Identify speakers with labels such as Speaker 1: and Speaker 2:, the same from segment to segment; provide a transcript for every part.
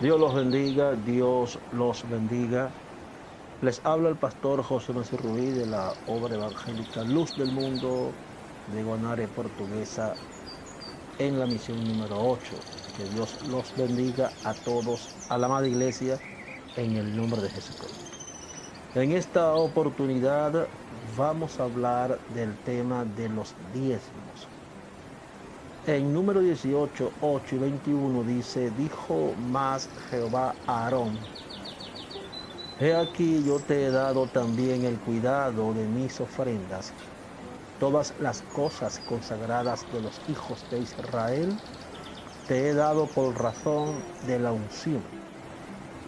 Speaker 1: Dios los bendiga, Dios los bendiga. Les habla el pastor José Manuel Ruiz de la obra evangélica Luz del Mundo de Guanare Portuguesa en la misión número 8. Que Dios los bendiga a todos, a la amada iglesia, en el nombre de Jesucristo. En esta oportunidad vamos a hablar del tema de los diezmos. En número 18, 8 y 21 dice, dijo más Jehová a Aarón, he aquí yo te he dado también el cuidado de mis ofrendas, todas las cosas consagradas de los hijos de Israel, te he dado por razón de la unción,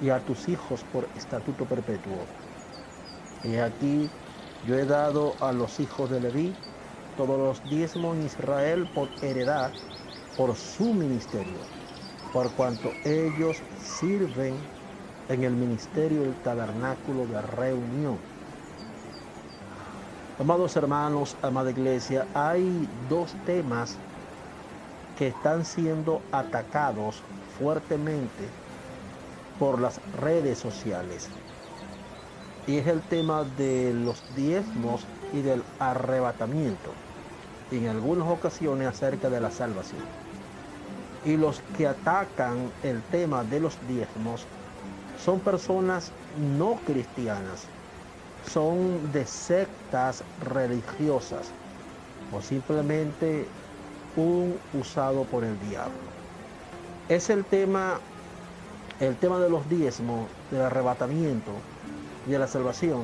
Speaker 1: y a tus hijos por estatuto perpetuo. Y aquí yo he dado a los hijos de Leví todos los diezmos en Israel por heredad, por su ministerio, por cuanto ellos sirven en el ministerio del tabernáculo de reunión. Amados hermanos, amada iglesia, hay dos temas que están siendo atacados fuertemente por las redes sociales. Y es el tema de los diezmos y del arrebatamiento, y en algunas ocasiones acerca de la salvación. Y los que atacan el tema de los diezmos son personas no cristianas, son de sectas religiosas o simplemente un usado por el diablo. Es el tema de los diezmos, del arrebatamiento y de la salvación.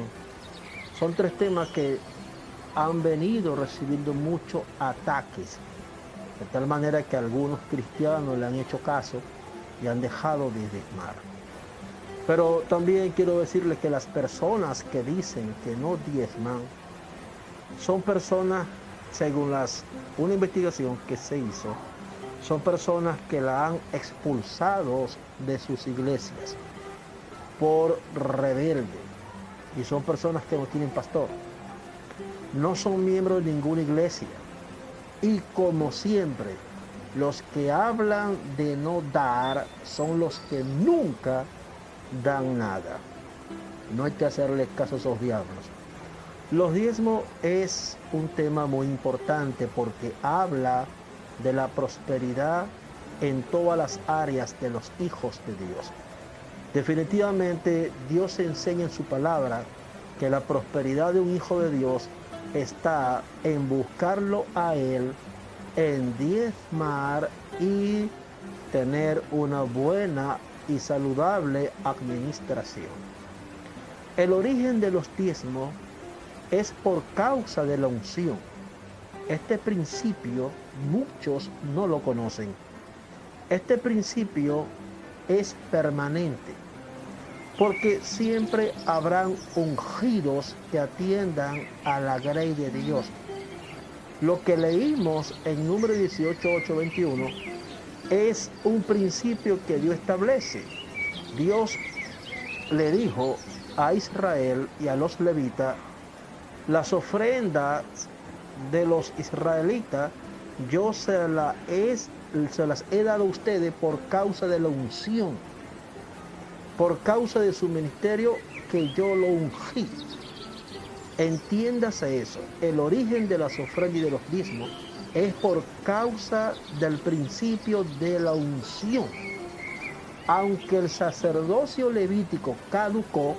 Speaker 1: Son tres temas que han venido recibiendo muchos ataques, de tal manera que algunos cristianos le han hecho caso y han dejado de diezmar. Pero también quiero decirles que las personas que dicen que no diezman son personas, según una investigación que se hizo, son personas que la han expulsado de sus iglesias por rebelde, y son personas que no tienen pastor, no son miembros de ninguna iglesia, y como siempre, los que hablan de no dar son los que nunca dan nada. No hay que hacerle caso a esos diablos. Los diezmos es un tema muy importante porque habla de la prosperidad en todas las áreas de los hijos de Dios. Definitivamente Dios enseña en su palabra que la prosperidad de un hijo de Dios está en buscarlo a Él, en diezmar y tener una buena y saludable administración. El origen de los diezmos es por causa de la unción. Este principio muchos no lo conocen. Este principio es permanente, porque siempre habrán ungidos que atiendan a la grey de Dios. Lo que leímos en número 18, 8, 21 es un principio que Dios establece. Dios le dijo a Israel y a los levitas, las ofrendas de los israelitas yo se las he dado a ustedes por causa de la unción, por causa de su ministerio que yo lo ungí. Entiéndase eso, el origen de las ofrendas y de los diezmos es por causa del principio de la unción. Aunque el sacerdocio levítico caducó,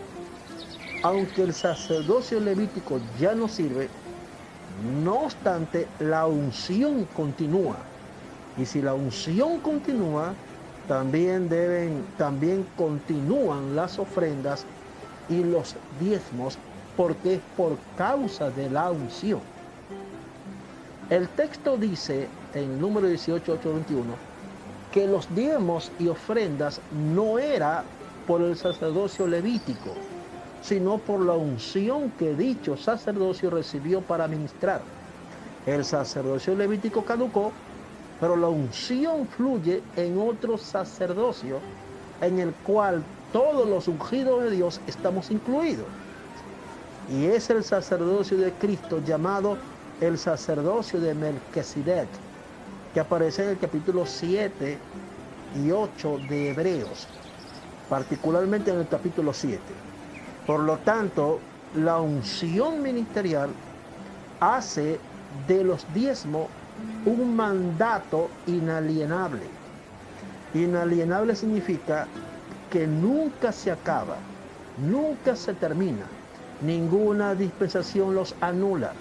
Speaker 1: aunque el sacerdocio levítico ya no sirve, no obstante, la unción continúa. Y si la unción continúa, también continúan las ofrendas y los diezmos, porque es por causa de la unción. El texto dice en número 18, 8, 21, que los diezmos y ofrendas no era por el sacerdocio levítico, sino por la unción que dicho sacerdocio recibió para ministrar. El sacerdocio levítico caducó, pero la unción fluye en otro sacerdocio, en el cual todos los ungidos de Dios estamos incluidos. Y es el sacerdocio de Cristo llamado el sacerdocio de Melquisedec, que aparece en el capítulo 7 y 8 de Hebreos. particularmente en el capítulo 7. Por lo tanto, la unción ministerial hace de los diezmos un mandato inalienable. Inalienable significa que nunca se acaba, nunca se termina. Ninguna dispensación los anula,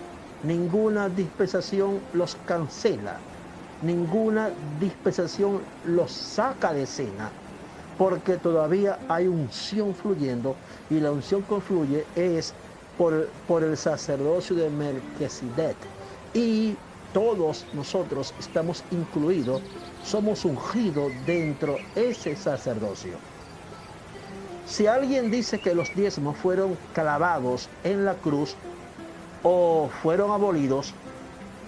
Speaker 1: ninguna dispensación los cancela, ninguna dispensación los saca de escena, porque todavía hay unción fluyendo, y la unción que fluye es por el sacerdocio de Melquisedec, y todos nosotros estamos incluidos, somos ungidos dentro de ese sacerdocio. Si alguien dice que los diezmos fueron clavados en la cruz o fueron abolidos,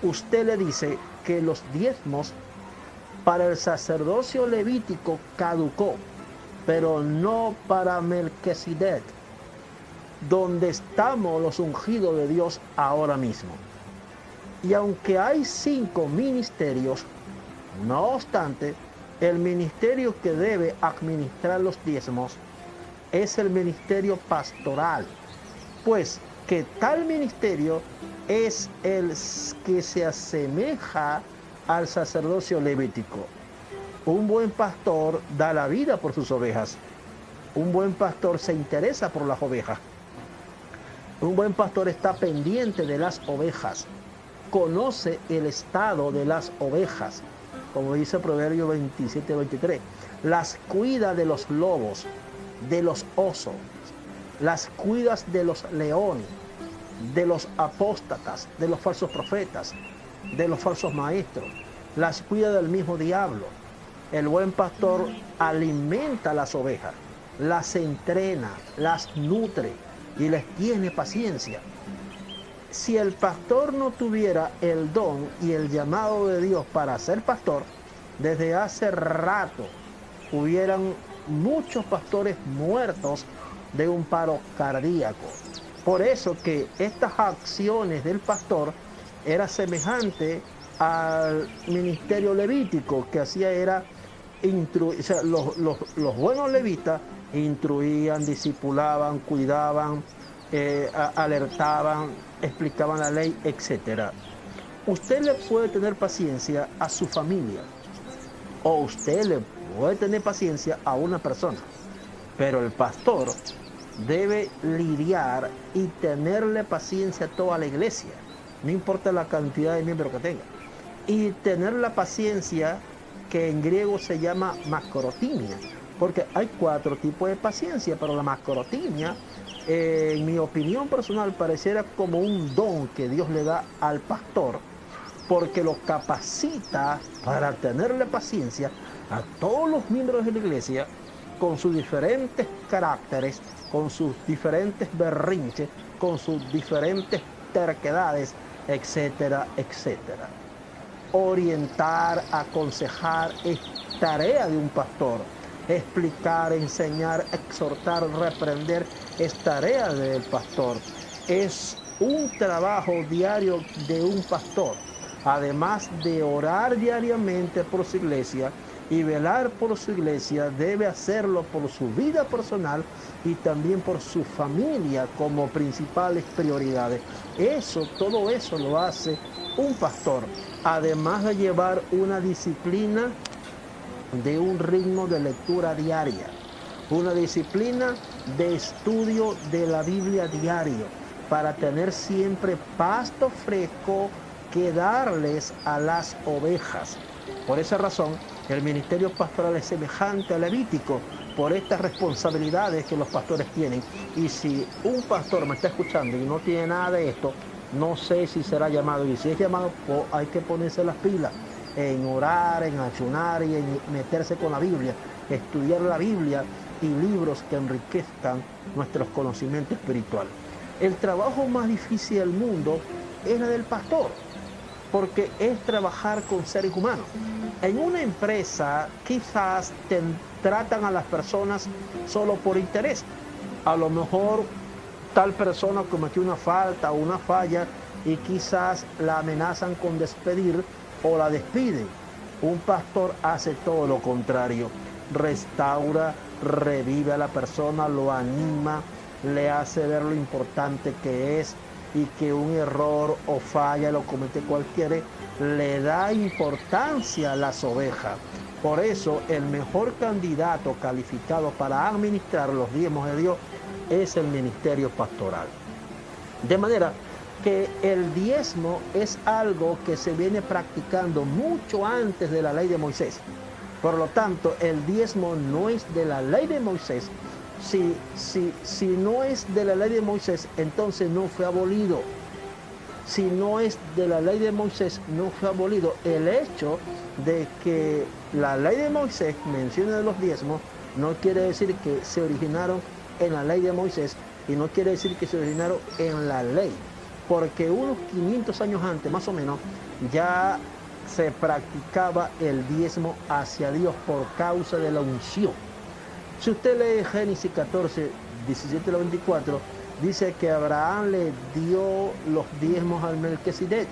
Speaker 1: usted le dice que los diezmos para el sacerdocio levítico caducó, pero no para Melquisedec, donde estamos los ungidos de Dios ahora mismo. Y aunque hay 5 ministerios, no obstante, el ministerio que debe administrar los diezmos es el ministerio pastoral, pues que tal ministerio es el que se asemeja al sacerdocio levítico. Un buen pastor da la vida por sus ovejas. Un buen pastor se interesa por las ovejas. Un buen pastor está pendiente de las ovejas. Conoce el estado de las ovejas, como dice Proverbio 27-23. Las cuida de los lobos, de los osos, las cuidas de los leones, de los apóstatas, de los falsos profetas, de los falsos maestros, las cuida del mismo diablo. El buen pastor alimenta a las ovejas, las entrena, las nutre y les tiene paciencia. Si el pastor no tuviera el don y el llamado de Dios para ser pastor, desde hace rato hubieran muchos pastores muertos de un paro cardíaco. Por eso que estas acciones del pastor era semejante al ministerio levítico que hacía era instruir. O sea, los buenos levitas instruían, discipulaban, cuidaban, alertaban, explicaban la ley, etc. Usted le puede tener paciencia a su familia, o usted le puede tener paciencia a una persona, pero el pastor debe lidiar y tenerle paciencia a toda la iglesia, no importa la cantidad de miembros que tenga, y tener la paciencia que en griego se llama macrotimia, porque hay 4 tipos de paciencia, pero la macrotimia, en mi opinión personal, pareciera como un don que Dios le da al pastor, porque lo capacita para tenerle paciencia a todos los miembros de la iglesia con sus diferentes caracteres, con sus diferentes berrinches, con sus diferentes terquedades, etcétera, etcétera. Orientar, aconsejar es tarea de un pastor. Explicar, enseñar, exhortar, reprender es tarea del pastor. Es un trabajo diario de un pastor. Además de orar diariamente por su iglesia y velar por su iglesia, debe hacerlo por su vida personal y también por su familia como principales prioridades. Todo eso lo hace un pastor, además de llevar una disciplina de un ritmo de lectura diaria, una disciplina de estudio de la Biblia diario, para tener siempre pasto fresco que darles a las ovejas. Por esa razón, el ministerio pastoral es semejante al levítico, por estas responsabilidades que los pastores tienen. Y si un pastor me está escuchando y no tiene nada de esto, no sé si será llamado, y si es llamado, pues hay que ponerse las pilas en orar, en ayunar y en meterse con la Biblia, estudiar la Biblia y libros que enriquezcan nuestros conocimientos espirituales. El trabajo más difícil del mundo es el del pastor, porque es trabajar con seres humanos. En una empresa quizás tratan a las personas solo por interés. A lo mejor tal persona cometió una falta o una falla y quizás la amenazan con despedir o la despiden. Un pastor hace todo lo contrario. Restaura, revive a la persona, lo anima, le hace ver lo importante que es y que un error o falla lo comete cualquiera, le da importancia a las ovejas. Por eso el mejor candidato calificado para administrar los diezmos de Dios es el ministerio pastoral. De manera que el diezmo es algo que se viene practicando mucho antes de la ley de Moisés. Por lo tanto, el diezmo no es de la ley de Moisés. Si no es de la ley de Moisés, entonces no fue abolido. Si no es de la ley de Moisés, no fue abolido. El hecho de que la ley de Moisés mencione los diezmos no quiere decir que se originaron en la ley de Moisés y no quiere decir que se originaron en la ley, porque unos 500 años antes, más o menos, ya se practicaba el diezmo hacia Dios por causa de la unción. Si usted lee Génesis 14, 17 al 24, dice que Abraham le dio los diezmos al Melquisedec.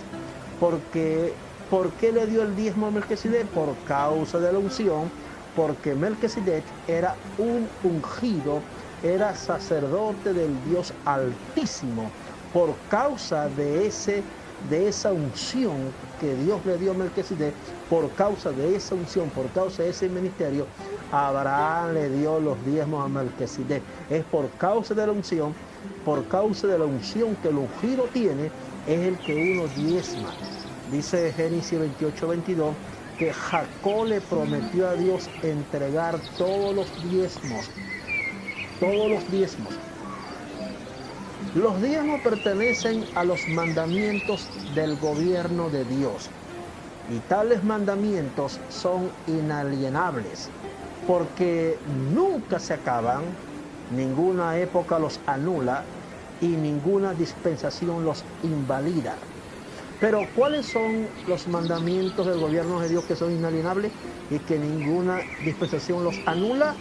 Speaker 1: ¿Por qué le dio el diezmo a Melquisedec? Por causa de la unción, porque Melquisedec era un ungido, era sacerdote del Dios Altísimo. Por causa de esa unción que Dios le dio a Melquisedec, por causa de esa unción, por causa de ese ministerio, Abraham le dio los diezmos a Melquisedec. Es por causa de la unción que el ungido tiene, es el que uno diezma. Dice Génesis 28, 22, que Jacob le prometió a Dios entregar todos los diezmos. Todos los diezmos. Los diezmos pertenecen a los mandamientos del gobierno de Dios. Y tales mandamientos son inalienables, porque nunca se acaban, ninguna época los anula y ninguna dispensación los invalida. Pero ¿cuáles son los mandamientos del gobierno de Dios que son inalienables y que ninguna dispensación los anula?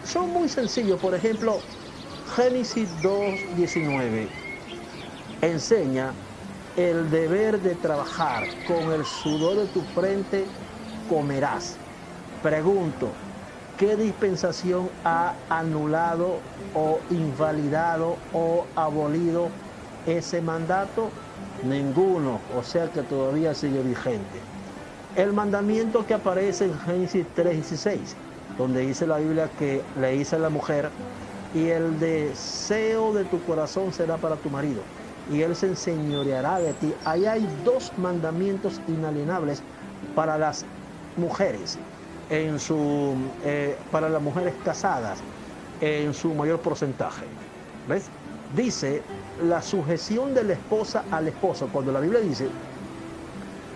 Speaker 1: Son muy sencillos. Por ejemplo, Génesis 2:19 enseña el deber de trabajar, con el sudor de tu frente comerás. Pregunto, ¿qué dispensación ha anulado o invalidado o abolido ese mandato? Ninguno, o sea que todavía sigue vigente. El mandamiento que aparece en Génesis 3:16, donde dice la Biblia que le dice a la mujer, y el deseo de tu corazón será para tu marido, y él se enseñoreará de ti. Ahí hay dos mandamientos inalienables para las mujeres, para las mujeres casadas, en su mayor porcentaje. ¿Ves? Dice la sujeción de la esposa al esposo. Cuando la Biblia dice,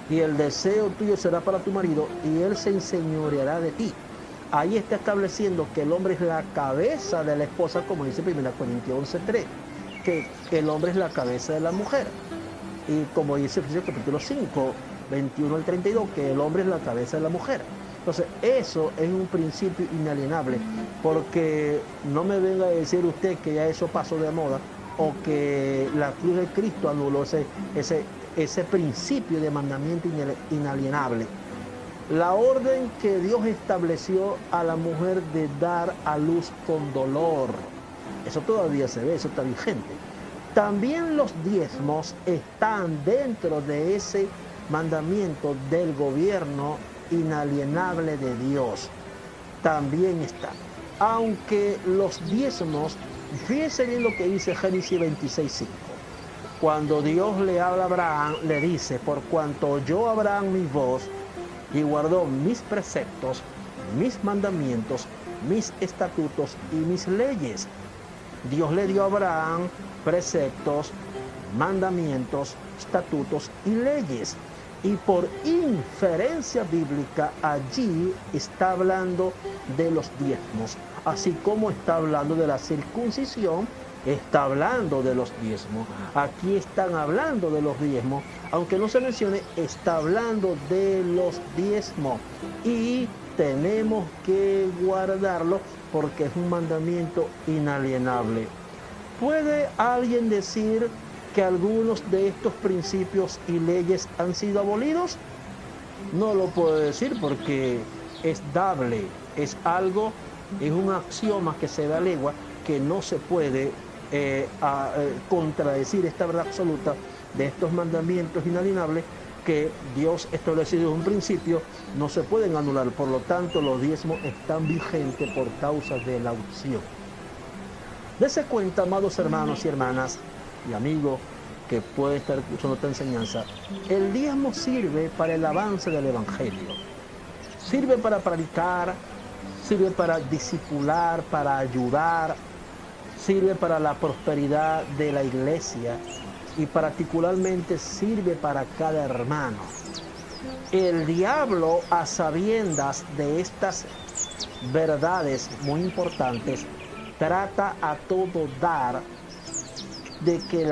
Speaker 1: y el deseo tuyo será para tu marido, y él se enseñoreará de ti. Ahí está estableciendo que el hombre es la cabeza de la esposa, como dice 1 Corintios 11:3, que el hombre es la cabeza de la mujer. Y como dice Efesios capítulo 5, 21 al 32, que el hombre es la cabeza de la mujer. Entonces, eso es un principio inalienable, porque no me venga a decir usted que ya eso pasó de moda, o que la cruz de Cristo anuló ese principio de mandamiento inalienable. La orden que Dios estableció a la mujer de dar a luz con dolor, eso todavía se ve, eso está vigente. También los diezmos están dentro de ese mandamiento del gobierno inalienable de Dios. También está. Aunque los diezmos, fíjense bien lo que dice Génesis 26:5. Cuando Dios le habla a Abraham, le dice, por cuanto oyó Abraham mi voz y guardó mis preceptos, mis mandamientos, mis estatutos y mis leyes. Dios le dio a Abraham preceptos, mandamientos, estatutos y leyes. Y por inferencia bíblica allí está hablando de los diezmos. Así como está hablando de la circuncisión, está hablando de los diezmos. Aquí están hablando de los diezmos. Aunque no se mencione, está hablando de los diezmos. Y tenemos que guardarlo porque es un mandamiento inalienable. ¿Puede alguien decir que algunos de estos principios y leyes han sido abolidos? No lo puedo decir porque es dable, es algo Es un axioma que se da a legua, que no se puede contradecir esta verdad absoluta de estos mandamientos inalienables que Dios establecido en un principio, no se pueden anular. Por lo tanto, los diezmos están vigentes por causa de la opción. Dese cuenta, amados hermanos y hermanas y amigos que puede estar escuchando esta enseñanza, el diezmo sirve para el avance del Evangelio, sirve para predicar, sirve para discipular, para ayudar, sirve para la prosperidad de la iglesia y particularmente sirve para cada hermano. El diablo, a sabiendas de estas verdades muy importantes, trata a todo dar de que